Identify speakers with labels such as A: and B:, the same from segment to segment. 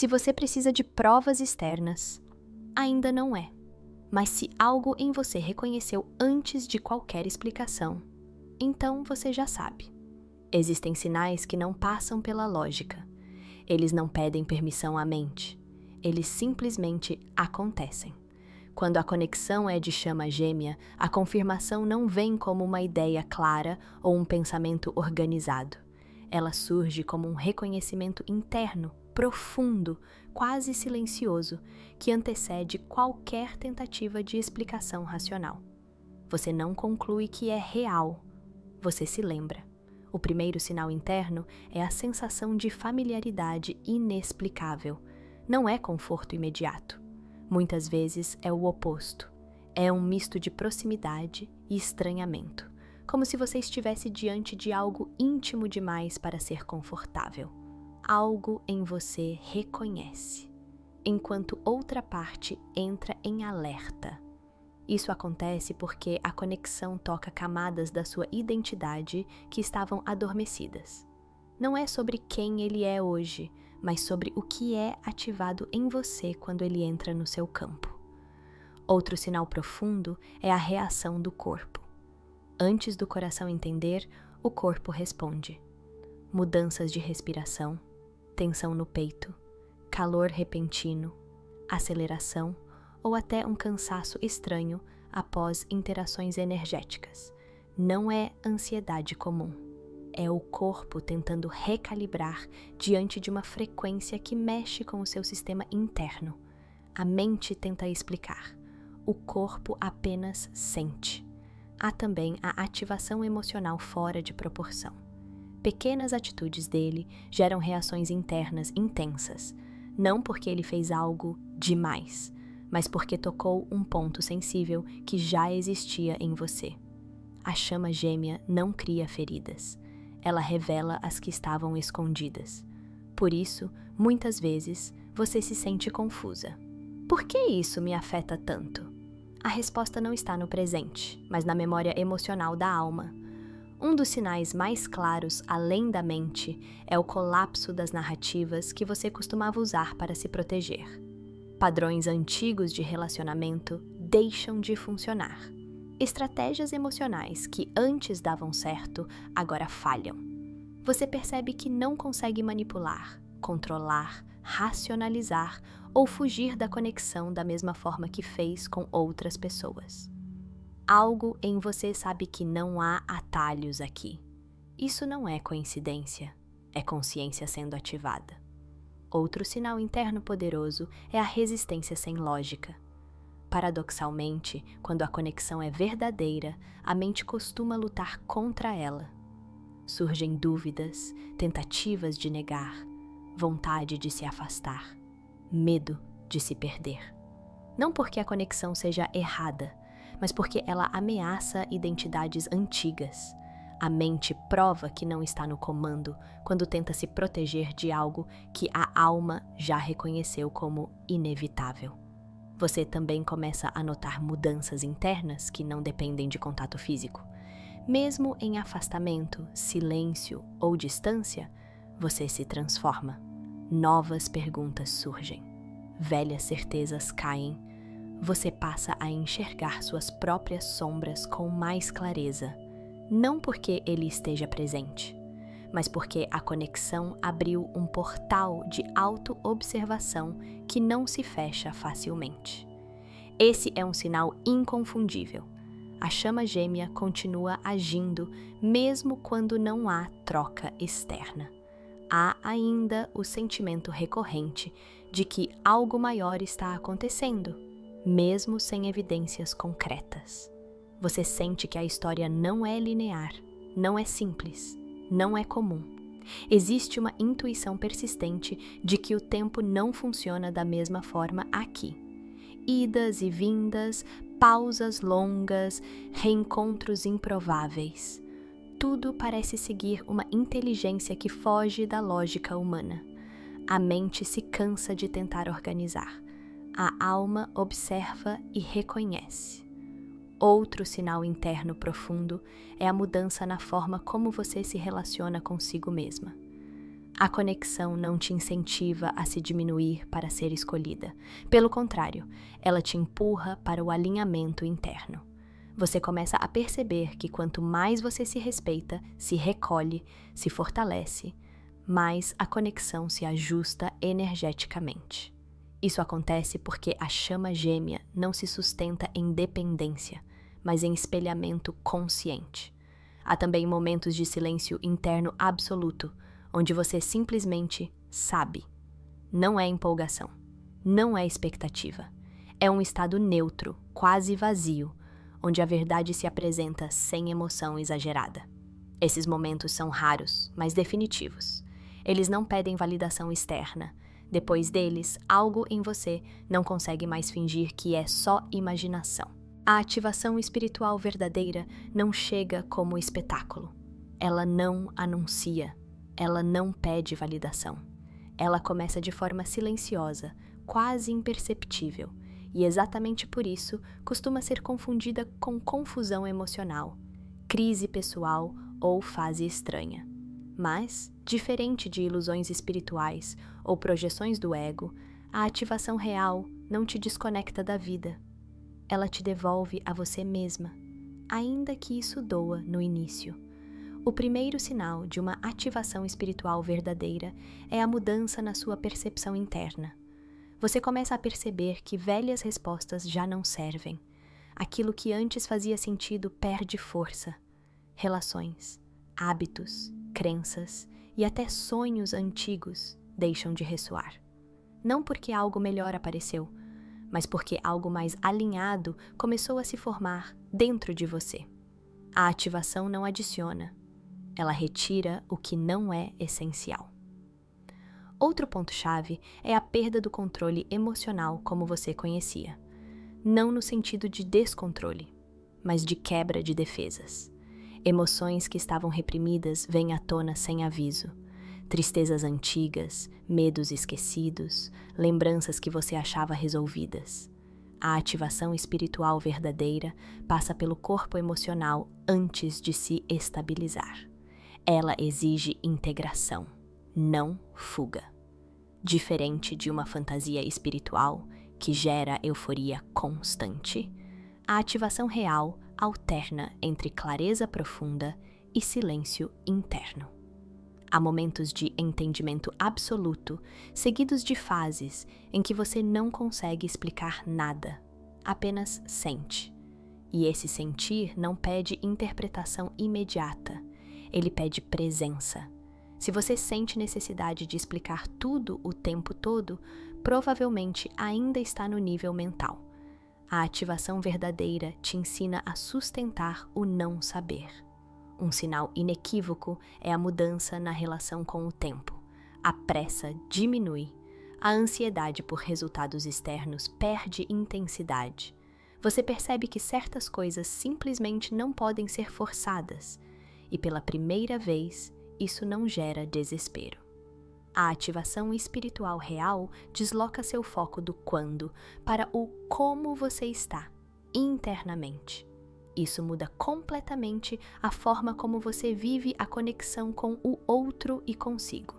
A: Se você precisa de provas externas, ainda não é. Mas se algo em você reconheceu antes de qualquer explicação, então você já sabe. Existem sinais que não passam pela lógica. Eles não pedem permissão à mente. Eles simplesmente acontecem. Quando a conexão é de chama gêmea, a confirmação não vem como uma ideia clara ou um pensamento organizado. Ela surge como um reconhecimento interno, profundo, quase silencioso, que antecede qualquer tentativa de explicação racional. Você não conclui que é real, você se lembra. O primeiro sinal interno é a sensação de familiaridade inexplicável. Não é conforto imediato. Muitas vezes é o oposto. É um misto de proximidade e estranhamento, como se você estivesse diante de algo íntimo demais para ser confortável. Algo em você reconhece, enquanto outra parte entra em alerta. Isso acontece porque a conexão toca camadas da sua identidade que estavam adormecidas. Não é sobre quem ele é hoje, mas sobre o que é ativado em você quando ele entra no seu campo. Outro sinal profundo é a reação do corpo. Antes do coração entender, o corpo responde. Mudanças de respiração, tensão no peito, calor repentino, aceleração ou até um cansaço estranho após interações energéticas. Não é ansiedade comum. É o corpo tentando recalibrar diante de uma frequência que mexe com o seu sistema interno. A mente tenta explicar. O corpo apenas sente. Há também a ativação emocional fora de proporção. Pequenas atitudes dele geram reações internas intensas, não porque ele fez algo demais, mas porque tocou um ponto sensível que já existia em você. A chama gêmea não cria feridas. Ela revela as que estavam escondidas. Por isso, muitas vezes, você se sente confusa. Por que isso me afeta tanto? A resposta não está no presente, mas na memória emocional da alma. Um dos sinais mais claros, além da mente, é o colapso das narrativas que você costumava usar para se proteger. Padrões antigos de relacionamento deixam de funcionar. Estratégias emocionais que antes davam certo, agora falham. Você percebe que não consegue manipular, controlar, racionalizar ou fugir da conexão da mesma forma que fez com outras pessoas. Algo em você sabe que não há atalhos aqui. Isso não é coincidência, é consciência sendo ativada. Outro sinal interno poderoso é a resistência sem lógica. Paradoxalmente, quando a conexão é verdadeira, a mente costuma lutar contra ela. Surgem dúvidas, tentativas de negar, vontade de se afastar, medo de se perder. Não porque a conexão seja errada, mas porque ela ameaça identidades antigas. A mente prova que não está no comando quando tenta se proteger de algo que a alma já reconheceu como inevitável. Você também começa a notar mudanças internas que não dependem de contato físico. Mesmo em afastamento, silêncio ou distância, você se transforma. Novas perguntas surgem. Velhas certezas caem. Você passa a enxergar suas próprias sombras com mais clareza. Não porque ele esteja presente, mas porque a conexão abriu um portal de auto-observação que não se fecha facilmente. Esse é um sinal inconfundível. A chama gêmea continua agindo mesmo quando não há troca externa. Há ainda o sentimento recorrente de que algo maior está acontecendo, mesmo sem evidências concretas. Você sente que a história não é linear, não é simples, não é comum. Existe uma intuição persistente de que o tempo não funciona da mesma forma aqui. Idas e vindas, pausas longas, reencontros improváveis. Tudo parece seguir uma inteligência que foge da lógica humana. A mente se cansa de tentar organizar. A alma observa e reconhece. Outro sinal interno profundo é a mudança na forma como você se relaciona consigo mesma. A conexão não te incentiva a se diminuir para ser escolhida. Pelo contrário, ela te empurra para o alinhamento interno. Você começa a perceber que quanto mais você se respeita, se recolhe, se fortalece, mais a conexão se ajusta energeticamente. Isso acontece porque a chama gêmea não se sustenta em dependência, mas em espelhamento consciente. Há também momentos de silêncio interno absoluto, onde você simplesmente sabe. Não é empolgação, não é expectativa. É um estado neutro, quase vazio, onde a verdade se apresenta sem emoção exagerada. Esses momentos são raros, mas definitivos. Eles não pedem validação externa. Depois deles, algo em você não consegue mais fingir que é só imaginação. A ativação espiritual verdadeira não chega como espetáculo. Ela não anuncia. Ela não pede validação. Ela começa de forma silenciosa, quase imperceptível, e exatamente por isso costuma ser confundida com confusão emocional, crise pessoal ou fase estranha. Mas, diferente de ilusões espirituais ou projeções do ego, a ativação real não te desconecta da vida. Ela te devolve a você mesma, ainda que isso doa no início. O primeiro sinal de uma ativação espiritual verdadeira é a mudança na sua percepção interna. Você começa a perceber que velhas respostas já não servem. Aquilo que antes fazia sentido perde força. Relações, hábitos, crenças e até sonhos antigos deixam de ressoar. Não porque algo melhor apareceu, mas porque algo mais alinhado começou a se formar dentro de você. A ativação não adiciona. Ela retira o que não é essencial. Outro ponto-chave é a perda do controle emocional como você conhecia. Não no sentido de descontrole, mas de quebra de defesas. Emoções que estavam reprimidas vêm à tona sem aviso. Tristezas antigas, medos esquecidos, lembranças que você achava resolvidas. A ativação espiritual verdadeira passa pelo corpo emocional antes de se estabilizar. Ela exige integração, não fuga. Diferente de uma fantasia espiritual que gera euforia constante, a ativação real alterna entre clareza profunda e silêncio interno. Há momentos de entendimento absoluto, seguidos de fases em que você não consegue explicar nada, apenas sente. E esse sentir não pede interpretação imediata. Ele pede presença. Se você sente necessidade de explicar tudo o tempo todo, provavelmente ainda está no nível mental. A ativação verdadeira te ensina a sustentar o não saber. Um sinal inequívoco é a mudança na relação com o tempo. A pressa diminui. A ansiedade por resultados externos perde intensidade. Você percebe que certas coisas simplesmente não podem ser forçadas. E pela primeira vez, isso não gera desespero. A ativação espiritual real desloca seu foco do quando para o como você está, internamente. Isso muda completamente a forma como você vive a conexão com o outro e consigo.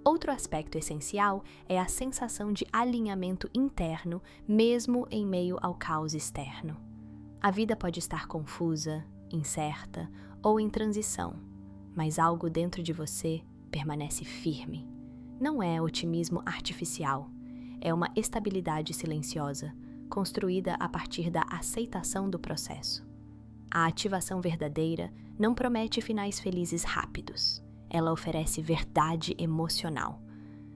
A: Outro aspecto essencial é a sensação de alinhamento interno, mesmo em meio ao caos externo. A vida pode estar confusa, incerta ou em transição, mas algo dentro de você permanece firme. Não é otimismo artificial, é uma estabilidade silenciosa, construída a partir da aceitação do processo. A ativação verdadeira não promete finais felizes rápidos, ela oferece verdade emocional.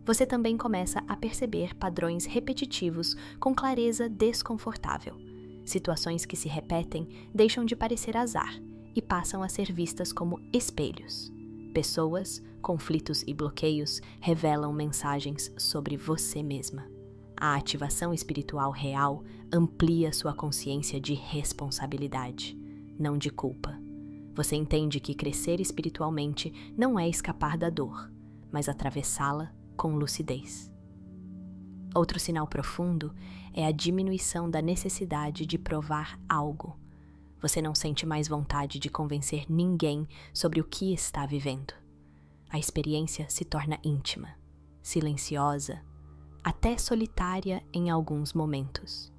A: Você também começa a perceber padrões repetitivos com clareza desconfortável. Situações que se repetem deixam de parecer azar e passam a ser vistas como espelhos. Pessoas, conflitos e bloqueios revelam mensagens sobre você mesma. A ativação espiritual real amplia sua consciência de responsabilidade, não de culpa. Você entende que crescer espiritualmente não é escapar da dor, mas atravessá-la com lucidez. Outro sinal profundo é a diminuição da necessidade de provar algo. Você não sente mais vontade de convencer ninguém sobre o que está vivendo. A experiência se torna íntima, silenciosa, até solitária em alguns momentos.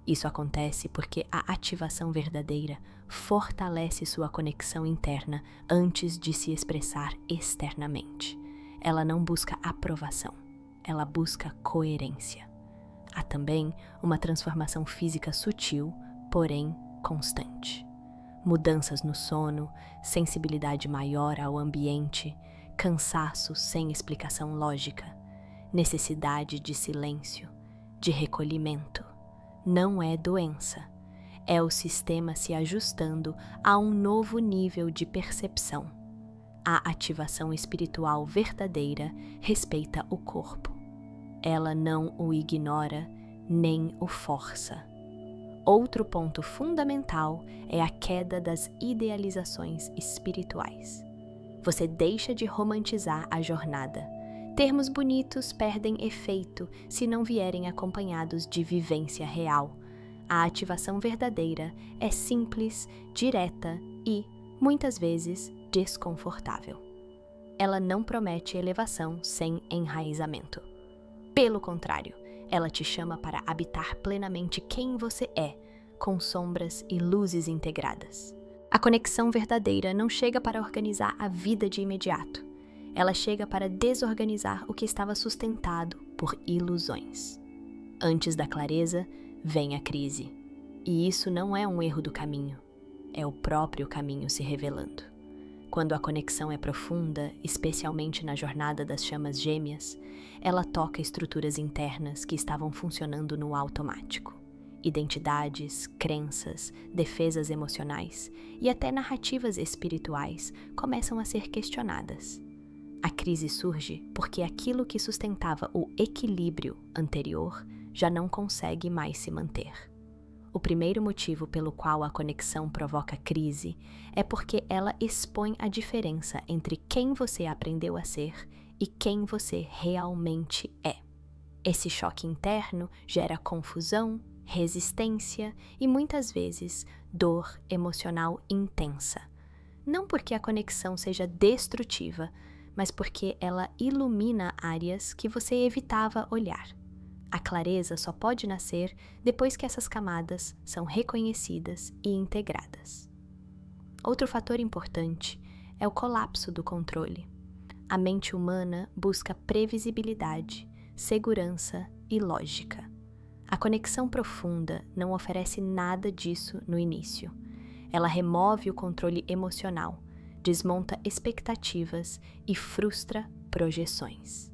A: Isso acontece porque a ativação verdadeira fortalece sua conexão interna antes de se expressar externamente. Ela não busca aprovação, ela busca coerência. Há também uma transformação física sutil, porém constante. Mudanças no sono, sensibilidade maior ao ambiente, cansaço sem explicação lógica, necessidade de silêncio, de recolhimento. Não é doença, é o sistema se ajustando a um novo nível de percepção. A ativação espiritual verdadeira respeita o corpo. Ela não o ignora nem o força. Outro ponto fundamental é a queda das idealizações espirituais. Você deixa de romantizar a jornada. Termos bonitos perdem efeito se não vierem acompanhados de vivência real. A ativação verdadeira é simples, direta e, muitas vezes, desconfortável. Ela não promete elevação sem enraizamento. Pelo contrário, ela te chama para habitar plenamente quem você é, com sombras e luzes integradas. A conexão verdadeira não chega para organizar a vida de imediato. Ela chega para desorganizar o que estava sustentado por ilusões. Antes da clareza, vem a crise. E isso não é um erro do caminho, é o próprio caminho se revelando. Quando a conexão é profunda, especialmente na jornada das chamas gêmeas, ela toca estruturas internas que estavam funcionando no automático. Identidades, crenças, defesas emocionais e até narrativas espirituais começam a ser questionadas. A crise surge porque aquilo que sustentava o equilíbrio anterior já não consegue mais se manter. O primeiro motivo pelo qual a conexão provoca crise é porque ela expõe a diferença entre quem você aprendeu a ser e quem você realmente é. Esse choque interno gera confusão, resistência e muitas vezes dor emocional intensa. Não porque a conexão seja destrutiva, mas porque ela ilumina áreas que você evitava olhar. A clareza só pode nascer depois que essas camadas são reconhecidas e integradas. Outro fator importante é o colapso do controle. A mente humana busca previsibilidade, segurança e lógica. A conexão profunda não oferece nada disso no início. Ela remove o controle emocional, desmonta expectativas e frustra projeções.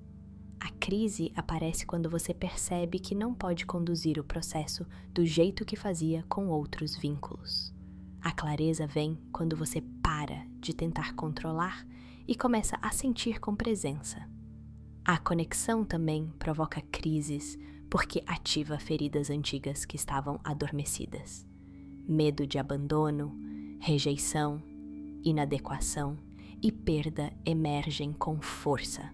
A: A crise aparece quando você percebe que não pode conduzir o processo do jeito que fazia com outros vínculos. A clareza vem quando você para de tentar controlar e começa a sentir com presença. A conexão também provoca crises porque ativa feridas antigas que estavam adormecidas. Medo de abandono, rejeição, inadequação e perda emergem com força.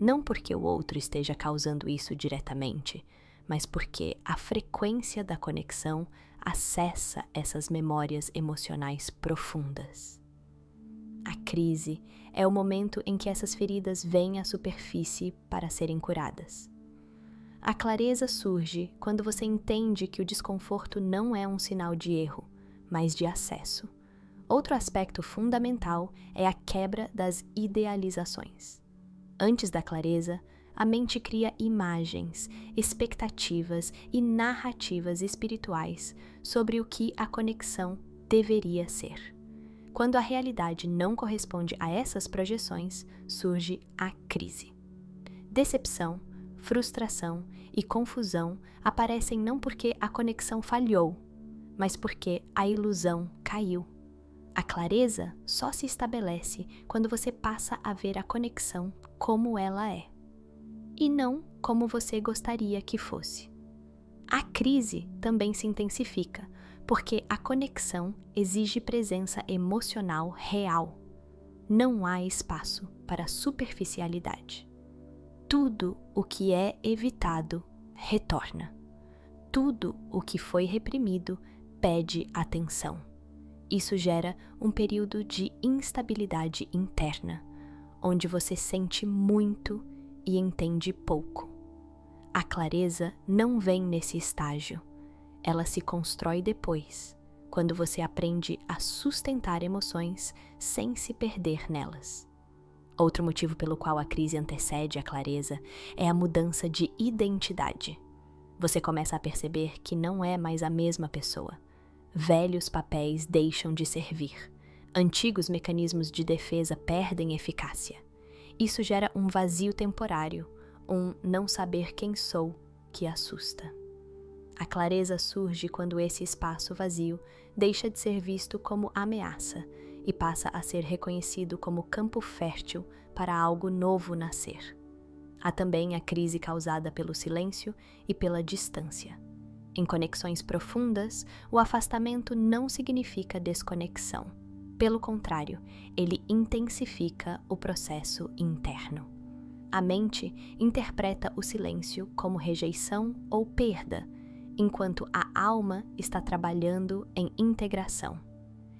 A: Não porque o outro esteja causando isso diretamente, mas porque a frequência da conexão acessa essas memórias emocionais profundas. A crise é o momento em que essas feridas vêm à superfície para serem curadas. A clareza surge quando você entende que o desconforto não é um sinal de erro, mas de acesso. Outro aspecto fundamental é a quebra das idealizações. Antes da clareza, a mente cria imagens, expectativas e narrativas espirituais sobre o que a conexão deveria ser. Quando a realidade não corresponde a essas projeções, surge a crise. Decepção, frustração e confusão aparecem não porque a conexão falhou, mas porque a ilusão caiu. A clareza só se estabelece quando você passa a ver a conexão como ela é, e não como você gostaria que fosse. A crise também se intensifica, porque a conexão exige presença emocional real. Não há espaço para superficialidade. Tudo o que é evitado retorna. Tudo o que foi reprimido pede atenção. Isso gera um período de instabilidade interna, onde você sente muito e entende pouco. A clareza não vem nesse estágio, ela se constrói depois, quando você aprende a sustentar emoções sem se perder nelas. Outro motivo pelo qual a crise antecede a clareza é a mudança de identidade. Você começa a perceber que não é mais a mesma pessoa. Velhos papéis deixam de servir. Antigos mecanismos de defesa perdem eficácia. Isso gera um vazio temporário, um não saber quem sou que assusta. A clareza surge quando esse espaço vazio deixa de ser visto como ameaça e passa a ser reconhecido como campo fértil para algo novo nascer. Há também a crise causada pelo silêncio e pela distância. Em conexões profundas, o afastamento não significa desconexão. Pelo contrário, ele intensifica o processo interno. A mente interpreta o silêncio como rejeição ou perda, enquanto a alma está trabalhando em integração.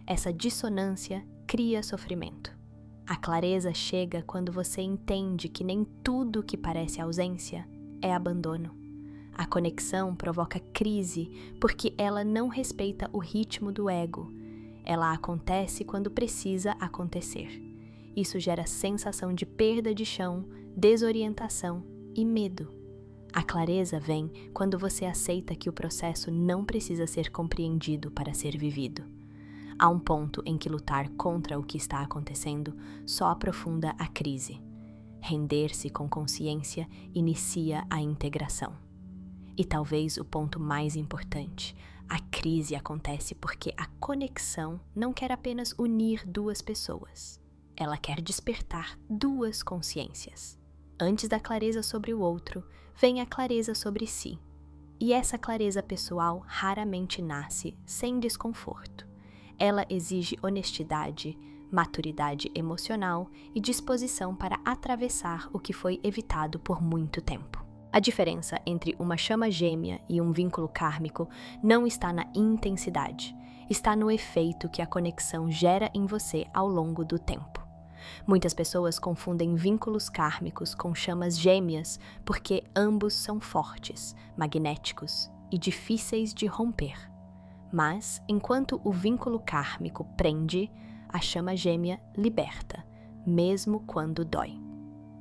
A: Essa dissonância cria sofrimento. A clareza chega quando você entende que nem tudo que parece ausência é abandono. A conexão provoca crise porque ela não respeita o ritmo do ego. Ela acontece quando precisa acontecer. Isso gera sensação de perda de chão, desorientação e medo. A clareza vem quando você aceita que o processo não precisa ser compreendido para ser vivido. Há um ponto em que lutar contra o que está acontecendo só aprofunda a crise. Render-se com consciência inicia a integração. E talvez o ponto mais importante, a crise acontece porque a conexão não quer apenas unir duas pessoas. Ela quer despertar duas consciências. Antes da clareza sobre o outro, vem a clareza sobre si. E essa clareza pessoal raramente nasce sem desconforto. Ela exige honestidade, maturidade emocional e disposição para atravessar o que foi evitado por muito tempo. A diferença entre uma chama gêmea e um vínculo kármico não está na intensidade, está no efeito que a conexão gera em você ao longo do tempo. Muitas pessoas confundem vínculos kármicos com chamas gêmeas porque ambos são fortes, magnéticos e difíceis de romper. Mas, enquanto o vínculo kármico prende, a chama gêmea liberta, mesmo quando dói.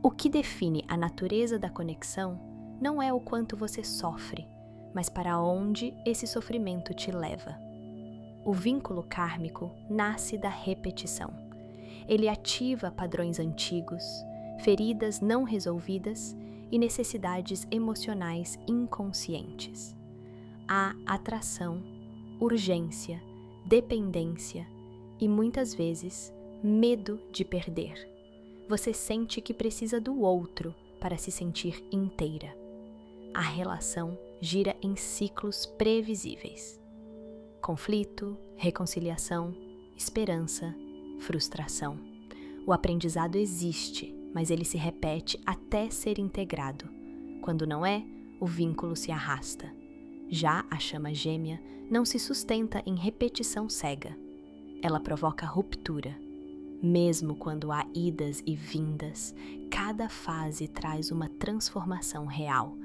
A: O que define a natureza da conexão não é o quanto você sofre, mas para onde esse sofrimento te leva. O vínculo kármico nasce da repetição. Ele ativa padrões antigos, feridas não resolvidas e necessidades emocionais inconscientes. Há atração, urgência, dependência e, muitas vezes, medo de perder. Você sente que precisa do outro para se sentir inteira. A relação gira em ciclos previsíveis. Conflito, reconciliação, esperança, frustração. O aprendizado existe, mas ele se repete até ser integrado. Quando não é, o vínculo se arrasta. Já a chama gêmea não se sustenta em repetição cega. Ela provoca ruptura. Mesmo quando há idas e vindas, cada fase traz uma transformação real.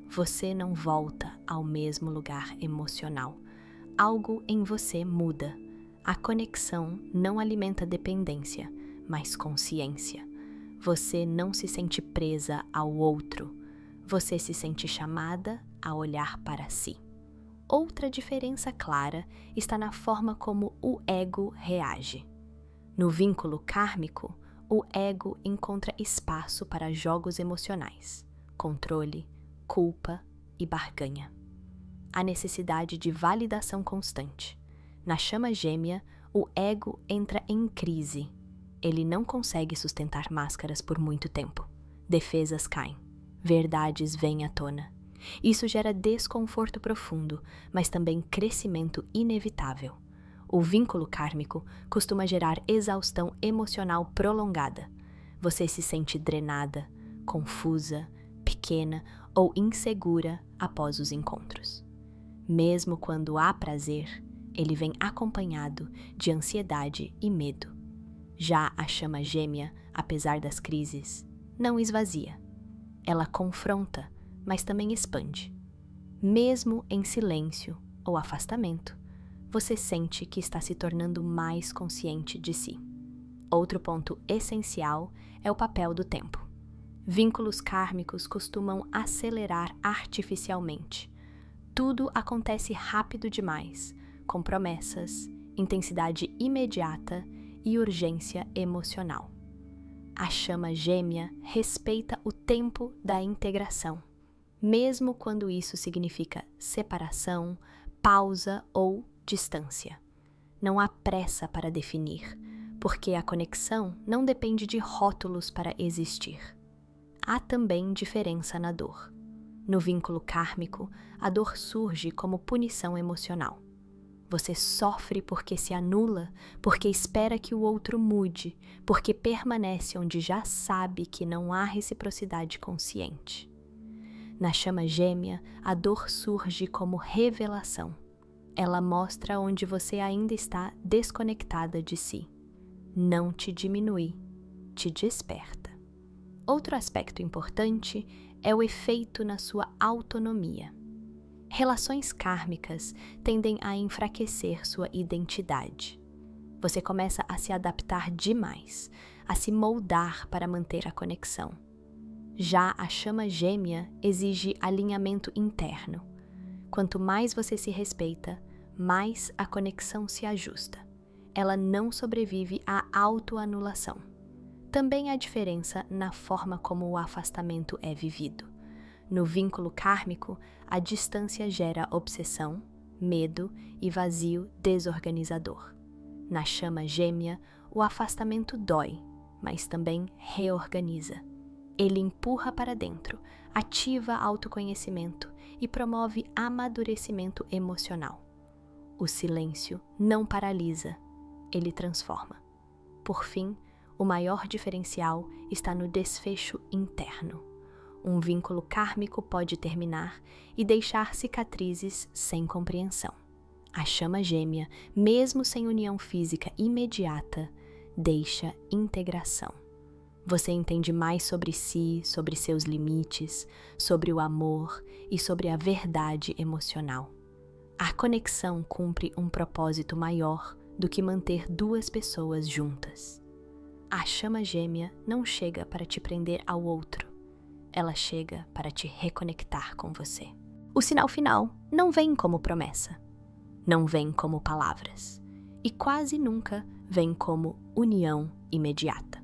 A: Você não volta ao mesmo lugar emocional. Algo em você muda. A conexão não alimenta dependência, mas consciência. Você não se sente presa ao outro. Você se sente chamada a olhar para si. Outra diferença clara está na forma como o ego reage. No vínculo kármico, o ego encontra espaço para jogos emocionais, controle, culpa e barganha. A necessidade de validação constante. Na chama gêmea, o ego entra em crise. Ele não consegue sustentar máscaras por muito tempo. Defesas caem. Verdades vêm à tona. Isso gera desconforto profundo, mas também crescimento inevitável. O vínculo kármico costuma gerar exaustão emocional prolongada. Você se sente drenada, confusa, pequena ou insegura após os encontros. Mesmo quando há prazer, ele vem acompanhado de ansiedade e medo. Já a chama gêmea apesar das crises, não esvazia. Ela confronta, mas também expande. Mesmo em silêncio ou afastamento, você sente que está se tornando mais consciente de si. Outro ponto essencial é o papel do tempo. Vínculos kármicos costumam acelerar artificialmente. Tudo acontece rápido demais, com promessas, intensidade imediata e urgência emocional. A chama gêmea respeita o tempo da integração, mesmo quando isso significa separação, pausa ou distância. Não há pressa para definir, porque a conexão não depende de rótulos para existir. Há também diferença na dor. No vínculo kármico, a dor surge como punição emocional. Você sofre porque se anula, porque espera que o outro mude, porque permanece onde já sabe que não há reciprocidade consciente. Na chama gêmea, a dor surge como revelação. Ela mostra onde você ainda está desconectada de si. Não te diminui, te desperta. Outro aspecto importante é o efeito na sua autonomia. Relações kármicas tendem a enfraquecer sua identidade. Você começa a se adaptar demais, a se moldar para manter a conexão. Já a chama gêmea exige alinhamento interno. Quanto mais você se respeita, mais a conexão se ajusta. Ela não sobrevive à autoanulação. Também há diferença na forma como o afastamento é vivido. No vínculo kármico, a distância gera obsessão, medo e vazio desorganizador. Na chama gêmea, o afastamento dói, mas também reorganiza. Ele empurra para dentro, ativa autoconhecimento e promove amadurecimento emocional. O silêncio não paralisa, ele transforma. Por fim, o maior diferencial está no desfecho interno. Um vínculo kármico pode terminar e deixar cicatrizes sem compreensão. A chama gêmea, mesmo sem união física imediata, deixa integração. Você entende mais sobre si, sobre seus limites, sobre o amor e sobre a verdade emocional. A conexão cumpre um propósito maior do que manter duas pessoas juntas. A chama gêmea não chega para te prender ao outro. Ela chega para te reconectar com você. O sinal final não vem como promessa, não vem como palavras e quase nunca vem como união imediata.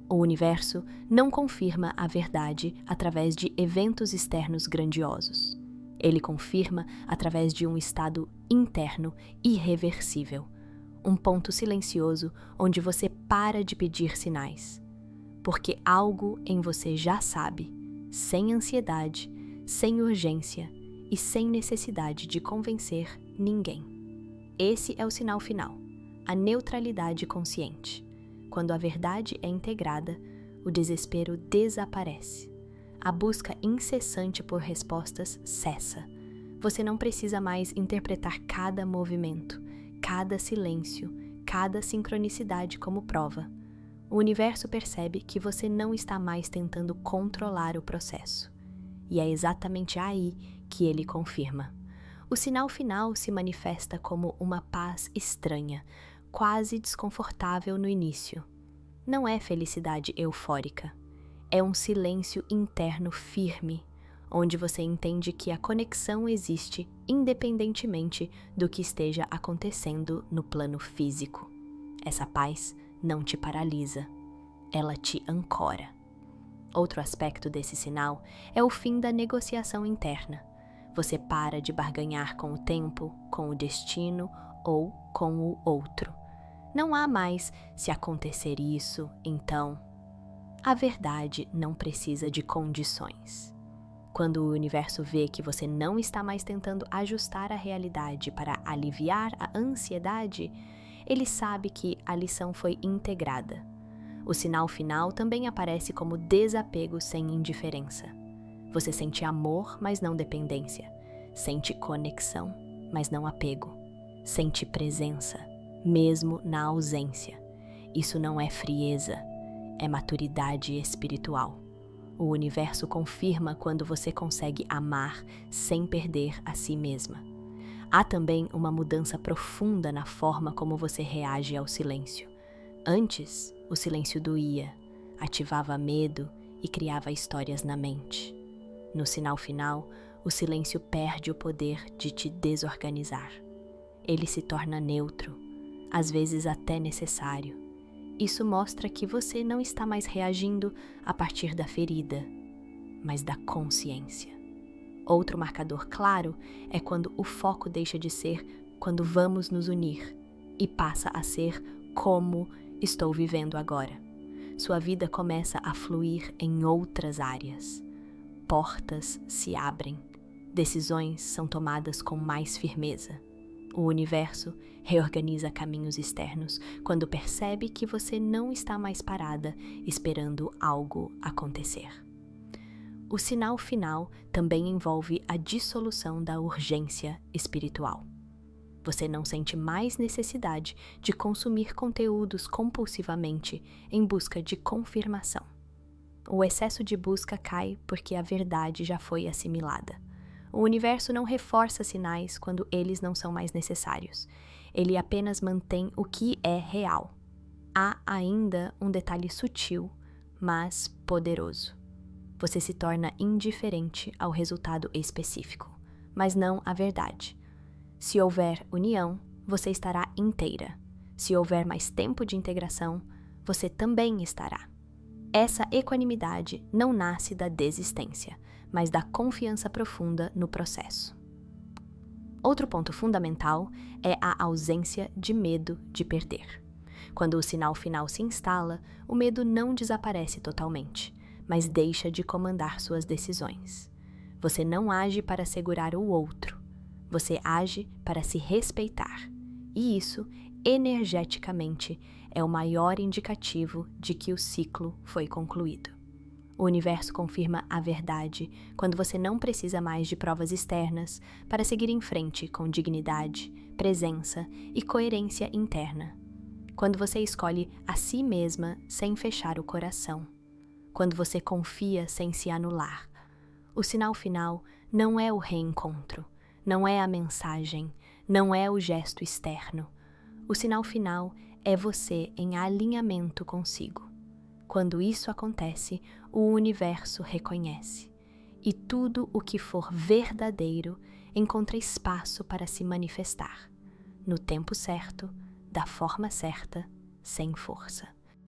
A: O universo não confirma a verdade através de eventos externos grandiosos. Ele confirma através de um estado interno irreversível, um ponto silencioso onde você para de pedir sinais. Porque algo em você já sabe, sem ansiedade, sem urgência e sem necessidade de convencer ninguém. Esse é o sinal final, a neutralidade consciente. Quando a verdade é integrada, o desespero desaparece. A busca incessante por respostas cessa. Você não precisa mais interpretar cada movimento, cada silêncio, cada sincronicidade como prova. O universo percebe que você não está mais tentando controlar o processo. E é exatamente aí que ele confirma. O sinal final se manifesta como uma paz estranha, quase desconfortável no início. Não é felicidade eufórica. É um silêncio interno firme, onde você entende que a conexão existe independentemente do que esteja acontecendo no plano físico. Essa paz não te paralisa, ela te ancora. Outro aspecto desse sinal é o fim da negociação interna. Você para de barganhar com o tempo, com o destino ou com o outro. Não há mais se acontecer isso, então. A verdade não precisa de condições. Quando o universo vê que você não está mais tentando ajustar a realidade para aliviar a ansiedade, ele sabe que a lição foi integrada. O sinal final também aparece como desapego sem indiferença. Você sente amor, mas não dependência. Sente conexão, mas não apego. Sente presença, mesmo na ausência. Isso não é frieza, é maturidade espiritual. O universo confirma quando você consegue amar sem perder a si mesma. Há também uma mudança profunda na forma como você reage ao silêncio. Antes, o silêncio doía, ativava medo e criava histórias na mente. No sinal final, o silêncio perde o poder de te desorganizar. Ele se torna neutro, às vezes até necessário. Isso mostra que você não está mais reagindo a partir da ferida, mas da consciência. Outro marcador claro é quando o foco deixa de ser quando vamos nos unir e passa a ser como estou vivendo agora. Sua vida começa a fluir em outras áreas. Portas se abrem, decisões são tomadas com mais firmeza. O universo reorganiza caminhos externos quando percebe que você não está mais parada esperando algo acontecer. O sinal final também envolve a dissolução da urgência espiritual. Você não sente mais necessidade de consumir conteúdos compulsivamente em busca de confirmação. O excesso de busca cai porque a verdade já foi assimilada. O universo não reforça sinais quando eles não são mais necessários. Ele apenas mantém o que é real. Há ainda um detalhe sutil, mas poderoso. Você se torna indiferente ao resultado específico, mas não à verdade. Se houver união, você estará inteira. Se houver mais tempo de integração, você também estará. Essa equanimidade não nasce da desistência, mas da confiança profunda no processo. Outro ponto fundamental é a ausência de medo de perder. Quando o sinal final se instala, o medo não desaparece totalmente, mas deixa de comandar suas decisões. Você não age para segurar o outro, você age para se respeitar. E isso, energeticamente, é o maior indicativo de que o ciclo foi concluído. O universo confirma a verdade quando você não precisa mais de provas externas para seguir em frente com dignidade, presença e coerência interna. Quando você escolhe a si mesma sem fechar o coração. Quando você confia sem se anular. O sinal final não é o reencontro, não é a mensagem, não é o gesto externo. O sinal final é você em alinhamento consigo. Quando isso acontece, o universo reconhece. E tudo o que for verdadeiro encontra espaço para se manifestar. No tempo certo, da forma certa, sem força.